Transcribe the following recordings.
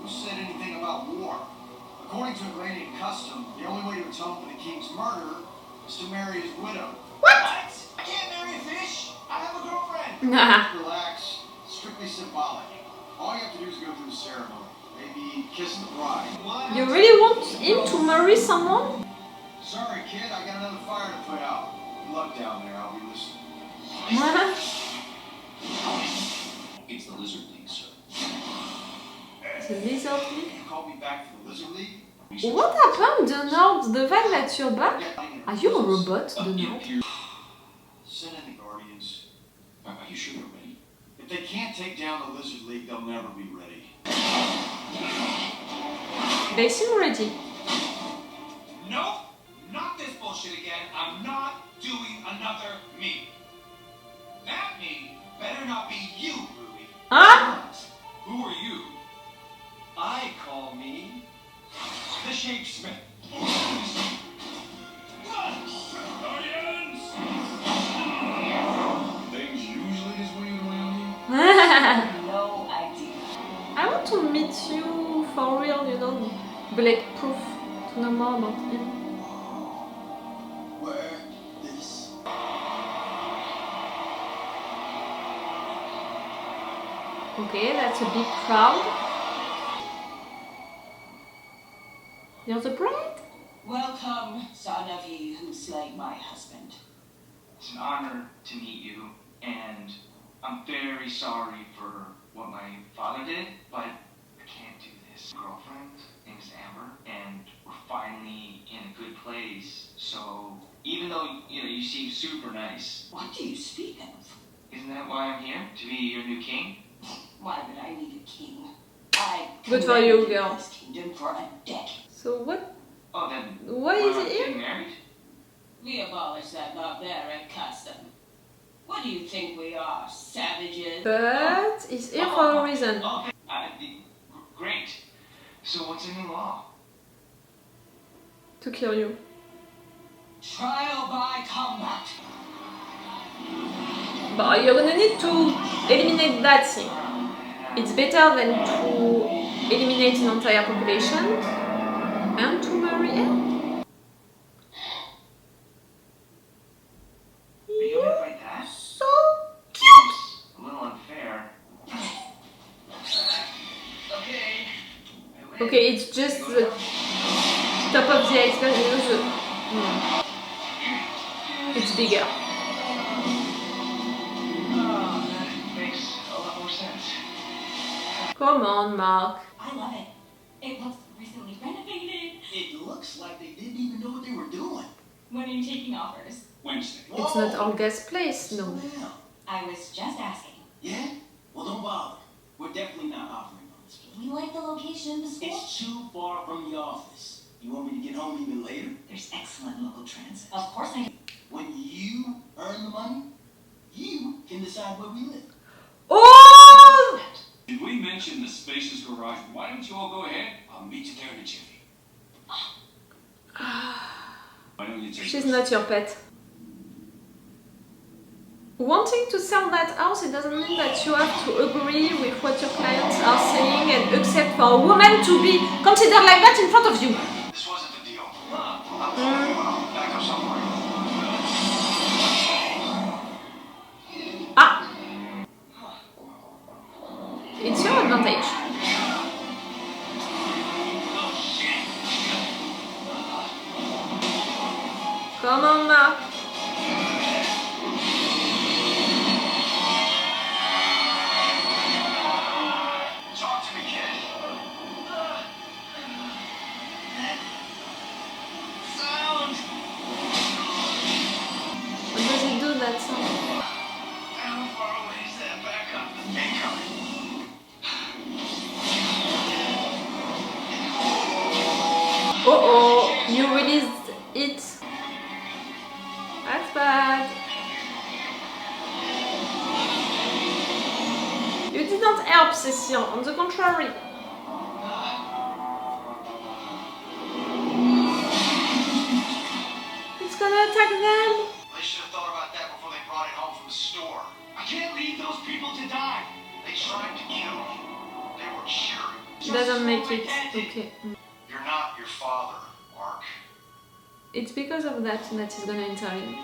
Who said anything about war? According to Atlantean custom, the only way to atone for the king's murder is to marry his widow. What? I can't marry a fish. I have a girlfriend. Relax. Strictly symbolic. All you have to do is go through the ceremony. Maybe kiss the bride. You really want him to marry someone? Sorry, kid. I got another fire to put out. Good luck down there. I'll be listening. It's the Lizard League, sir. The Lizard League? You called me back for the Lizard League? What happened, the Nord? The fact that you're back? Are you a robot, the Nord? Send in the Guardians. Are you sure they're ready? If they can't take down the Lizard League, they'll never be ready. They seem ready. Nope! Not this bullshit again. I'm not doing another me. That me better not be you, Ruby. Huh? Who are you? I call me the Shapesmith. Guardians! Things usually just wing around you. No idea. I want to meet you for real, you know, bulletproof, to know more about him. Where this? Okay, that's a big crowd. You're the bride? Welcome, son of he who slayed my husband. It's an honor to meet you, and I'm very sorry for what my father did, but I can't do this. Girlfriend, name is Amber, and we're finally in a good place. So even though you seem super nice, What do you speak of? isn't that why I'm here? To be your new king? Why would I need a king? I Good for you, commanded girl. this kingdom for a decade. So what? Oh, then Why is not it getting here? married? We abolished that barbaric custom. What do you think we are, savages? But he's here for a reason. Oh, great. So what's the new law? To kill you. Trial by combat. But you're gonna need to eliminate that thing. It's better than to eliminate an entire population and to marry him. Are you gonna fight that? So cute! A little unfair. Okay. Okay, it's just the top of the iceberg. It's bigger. Oh, that makes a lot more sense. Come on, Mark. I love it. It looks recently renovated. It looks like they didn't even know what they were doing. When are you taking offers? Wednesday. It's not Olga's place, no. Yeah. I was just asking. Yeah? Well, don't bother. We're definitely not offering on this place. We like the location, the school. It's too far from the office. You want me to get home even later? There's excellent local transit. Of course I do. When you earn the money, you can decide where we live. Oh! Did we mention the spacious garage? Why don't you all go ahead? I'll meet you there in a jiffy. Why don't you take She's not your pet. Wanting to sell that house, it doesn't mean that you have to agree with what your clients are saying and accept for a woman to be considered like that in front of you. This wasn't the deal. I'm calling you out. Gotta go somewhere. Ah! It's your advantage. Come on, Mark. Talk to me, kid. Sound! What does it do, that sound? How far away is that backup? Incoming. Uh-oh, you released it. That's bad. You did not help, Cecil, on the contrary. It's gonna attack them. They should have thought about that before they brought it home from the store. I can't leave those people to die. They tried to kill you. They were cheering. Doesn't make it okay. You're not your father, Mark. It's because of that he's gonna intervene.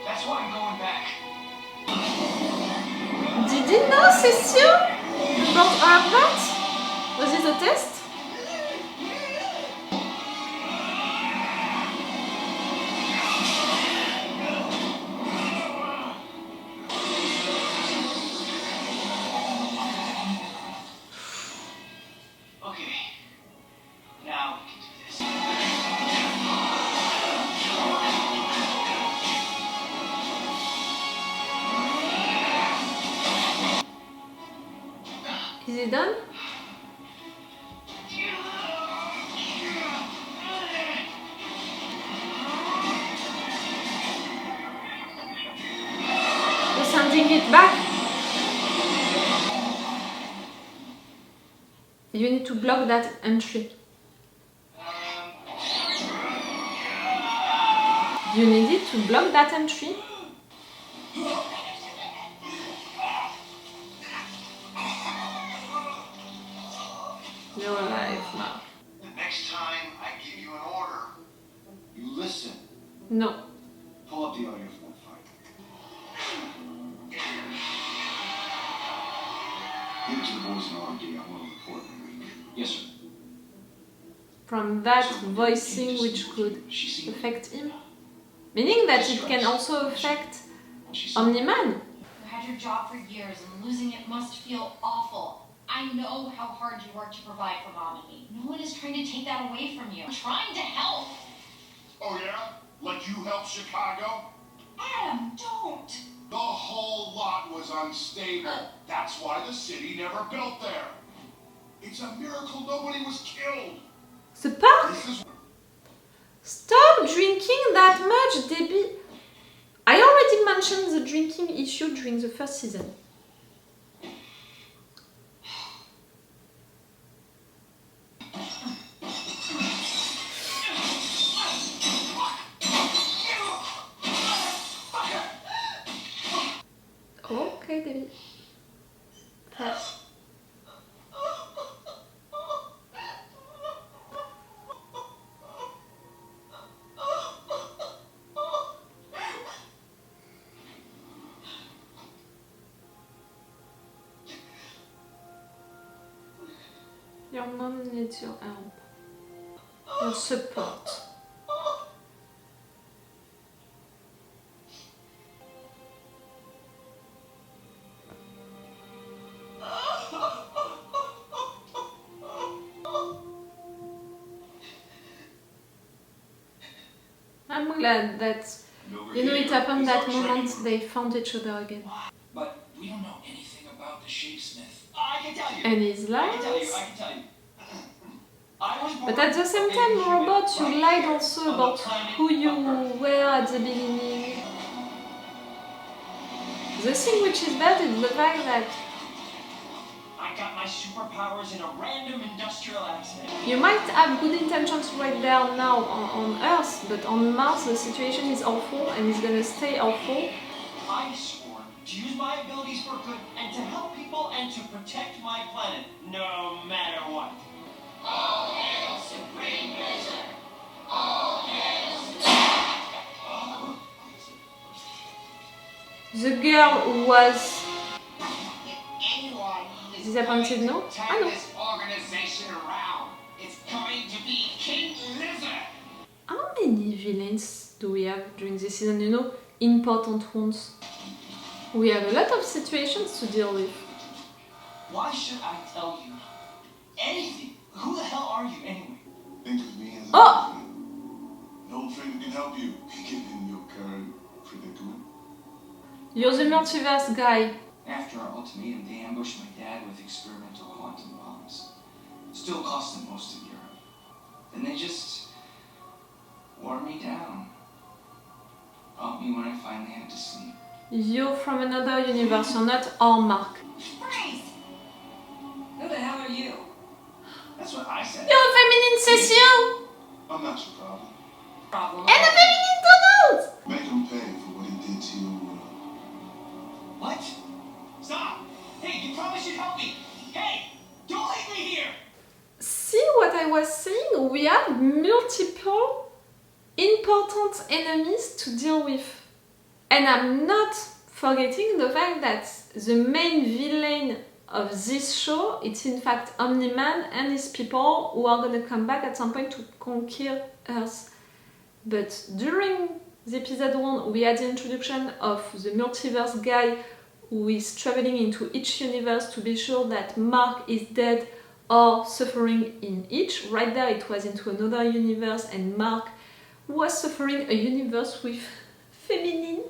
That's why I'm going back. Did he know Cecil brought her apart? Was it a test? Okay. Now we can do this. Is he done? You're sending it back? You need to block that entry. You needed to block that entry. You're alive now. The next time I give you an order, you listen. No. Pull up the audio from that fight. Give it to the boys in R&D. I want to report in a week. Yes, sir. From that voicing which could affect him. Meaning that it can also affect Omni-Man. You had your job for years and losing it must feel awful. I know how hard you work to provide for Mom and me. No one is trying to take that away from you. I'm trying to help. Oh, yeah? Like you helped Chicago? Adam, don't. The whole lot was unstable. That's why the city never built there. It's a miracle nobody was killed. The park? This is... Stop drinking that much, Debbie. I already mentioned the drinking issue during the first season. Okay, Debbie. Your mom needs your help. Your support. I'm glad that, it happened that moment they found each other again. But we don't know anything about the Shapesmith. I can tell you. And his lies. I can tell you. But at the same time, Robot, you lied also about who you were at the beginning. The thing which is bad is the fact that I got my superpowers in a random industrial accident. you might have good intentions right there now on Earth, but on Mars the situation is awful and it's gonna stay awful. I swore to use my abilities for good and to help people and to protect my planet, no matter what. All hail Supreme Wizard! All hail The girl who was anyone disappointed, no? I know. this organization around. It's going to be King Lizard! How many villains do we have during this season? Important ones. We have a lot of situations to deal with. Why should I tell you anything? Who the hell are you anyway? Think of me as Oh! an old friend who can help you, given your current predicament. You're the multiverse guy. After our ultimatum, they ambushed my dad with experimental quantum bombs. Still cost them most of Europe. Then they just wore me down. Brought me when I finally had to sleep. You're from another universe, you're not our Mark. Freeze! Who the hell are you? That's what I said. You're a feminine Cecil! I'm not your problem. Problem. And a feminine Donald! Make him pay for what he did to you. What? Stop! Hey, you promised you'd help me! Hey! Don't leave me here! have multiple important enemies to deal with. And I'm not forgetting the fact that the main villain of this show, it's in fact Omni-Man and his people who are gonna come back at some point to conquer Earth. But during the episode 1, we had the introduction of the multiverse guy who is traveling into each universe to be sure that Mark is dead or suffering in each. Right there it was into another universe and Mark was suffering a universe with feminine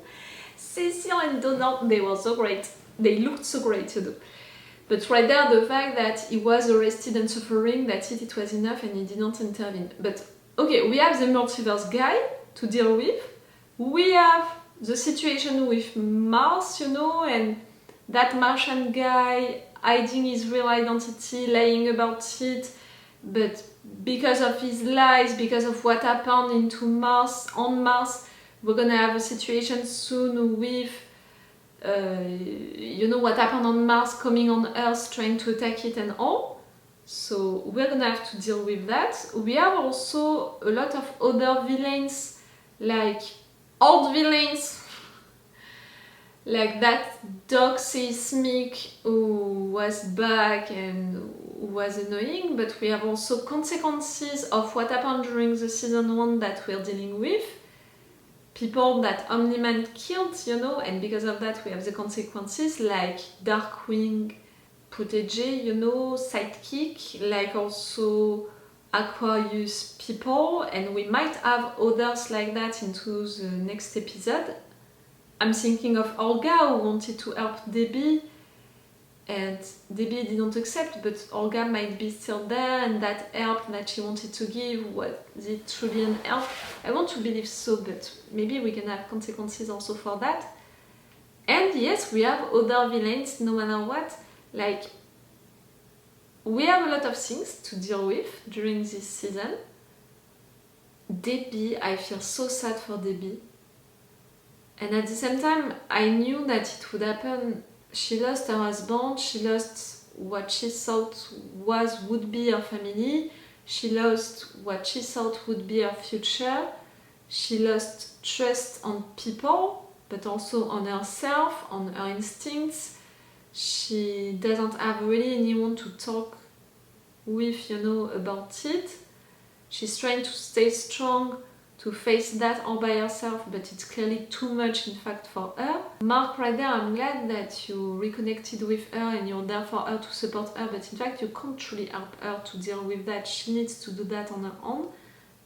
Cecil and Donald. They were so great. They looked so great, you know. But right there, the fact that he was arrested and suffering, that's it was enough and he didn't intervene. But okay, we have the multiverse guy to deal with. We have the situation with Mars, you know, and that Martian guy hiding his real identity, lying about it, but because of his lies, because of what happened on Mars, we're gonna have a situation soon with you know what happened on Mars coming on Earth trying to attack it and all. So we're gonna have to deal with that. We have also a lot of other villains, like old villains, like that dog seismic who was back and who was annoying, but we have also consequences of what happened during the season 1 that we're dealing with. People that Omni-Man killed, you know, and because of that we have the consequences like Darkwing protégé, you know, sidekick, like also Aquarius people, and we might have others like that into the next episode. I'm thinking of Olga who wanted to help Debbie and Debbie didn't accept, but Olga might be still there and that help that she wanted to give, was it truly an help? I want to believe so, but maybe we can have consequences also for that. And yes, we have other villains no matter what, like we have a lot of things to deal with during this season. Debbie, I feel so sad for Debbie. And at the same time, I knew that it would happen. She lost her husband, she lost what she thought would be her family, she lost what she thought would be her future, she lost trust on people, but also on herself, on her instincts. She doesn't have really anyone to talk with, you know, about it. She's trying to stay strong to face that all by herself, but it's clearly too much in fact for her. Mark, right there, I'm glad that you reconnected with her and you're there for her to support her, but in fact you can't truly help her to deal with that. She needs to do that on her own.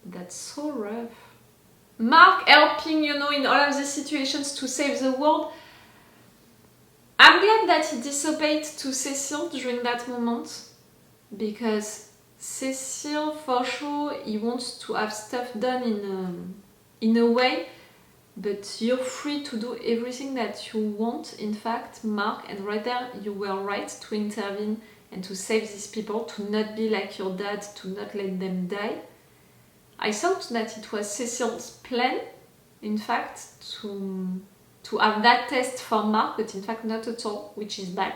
That's so rough. Mark helping, you know, in all of these situations to save the world. I'm glad that he disobeyed to Cecil during that moment, because Cecil, for sure, he wants to have stuff done in a way, but you're free to do everything that you want, in fact, Mark, and right there you were right to intervene and to save these people, to not be like your dad, to not let them die. I thought that it was Cecil's plan, in fact, to have that test for Mark, but in fact not at all, which is bad.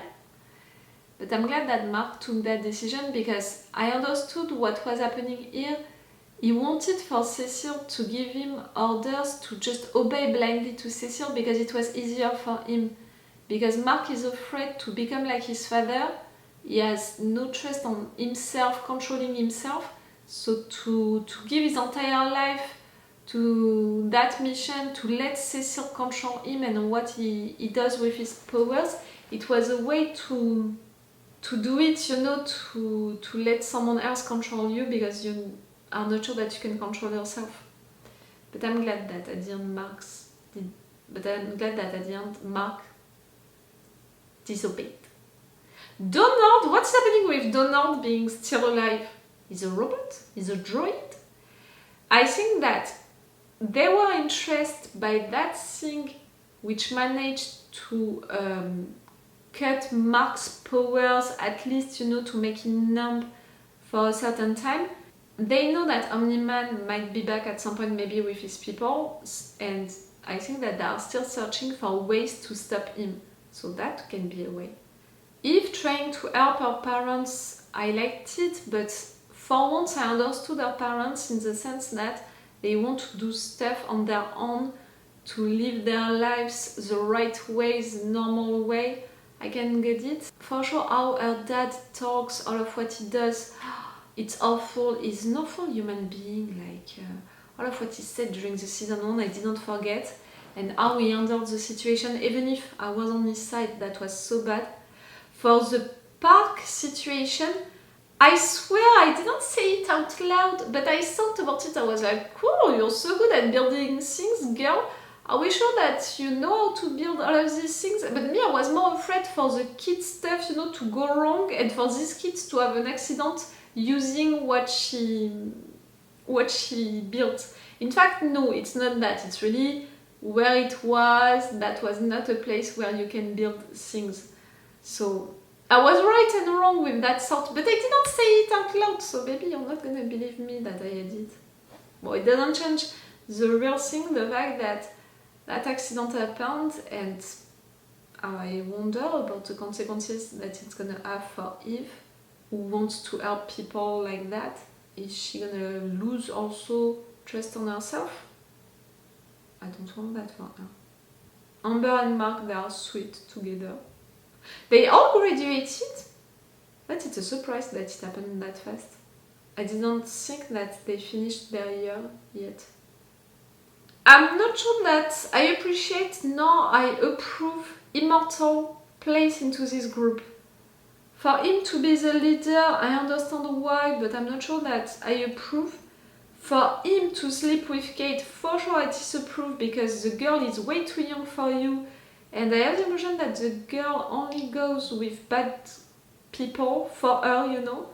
But I'm glad that Mark took that decision, because I understood what was happening here. He wanted for Cecil to give him orders to just obey blindly to Cecil because it was easier for him. Because Mark is afraid to become like his father. He has no trust on himself, controlling himself. So to give his entire life to that mission, to let Cecil control him and what he does with his powers, it was a way to do it, you know, to let someone else control you because you are not sure that you can control yourself. But I'm glad that at the end Mark disobeyed. Donald, what's happening with Donald being still alive? He's a robot? He's a droid? I think that they were interested by that thing which managed to cut Mark's powers, at least, you know, to make him numb for a certain time. They know that Omni-Man might be back at some point, maybe with his people, and I think that they are still searching for ways to stop him. So that can be a way. Eve trying to help her parents, I liked it, but For once I understood her parents in the sense that they want to do stuff on their own, to live their lives the right way, the normal way. I can get it. For sure how her dad talks, all of what he does, it's awful. He's an awful human being, like all of what he said during the season 1 I didn't forget. And how he handled the situation, even if I was on his side, that was so bad. For the park situation, I swear I didn't say it out loud, but I thought about it. I was like, cool, you're so good at building things, girl. Are we sure that you know how to build all of these things? But me, I was more afraid for the kids' stuff, you know, to go wrong, and for these kids to have an accident using what she built. In fact, no, it's not that. It's really where it was. That was not a place where you can build things. So I was right and wrong with that thought, but I didn't say it out loud, so maybe you're not gonna believe me that I did. Well, it doesn't change the real thing, the fact that that accident happened, and I wonder about the consequences that it's gonna have for Eve, who wants to help people like that. Is she gonna lose also trust on herself? I don't want that for her. Amber and Mark, they are sweet together. They all graduated, but it's a surprise that it happened that fast. I didn't think that they finished their year yet. I'm not sure that I appreciate nor I approve Immortal place into this group. For him to be the leader, I understand why, but I'm not sure that I approve. For him to sleep with Kate, for sure I disapprove, because the girl is way too young for you, and I have the impression that the girl only goes with bad people for her, you know.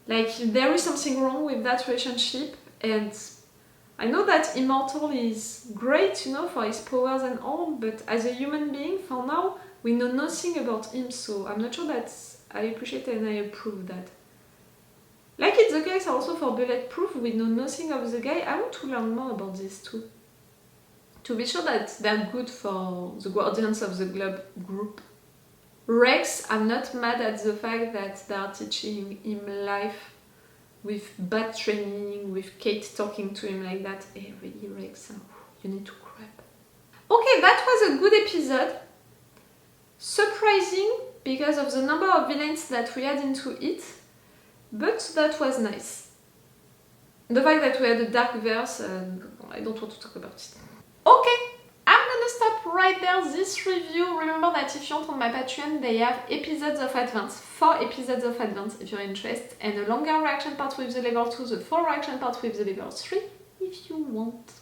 Like, there is something wrong with that relationship, and I know that Immortal is great, you know, for his powers and all, but as a human being, for now, we know nothing about him, so I'm not sure that I appreciate and I approve that. Like it's the case also for Bulletproof, we know nothing of the guy. I want to learn more about these two, to be sure that they're good for the Guardians of the Globe group. Rex, I'm not mad at the fact that they are teaching him life with bad training, with Kate talking to him like that. Hey, really, Rex, you need to crap. Okay, that was a good episode. Surprising because of the number of villains that we had into it, but that was nice. The fact that we had a dark verse, I don't want to talk about it. Okay, I'm gonna stop right there this review. Remember that if you want on my Patreon, they have episodes of advance, 4 episodes of advance if you're interested, and a longer reaction part with the level 2, the full reaction part with the level 3 if you want.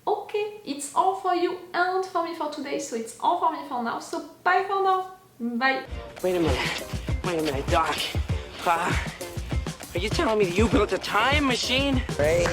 Okay, it's all for you and for me for today, so it's all for me for now, so bye for now. Bye. Wait a minute, Doc. Are you telling me that you built a time machine? Great.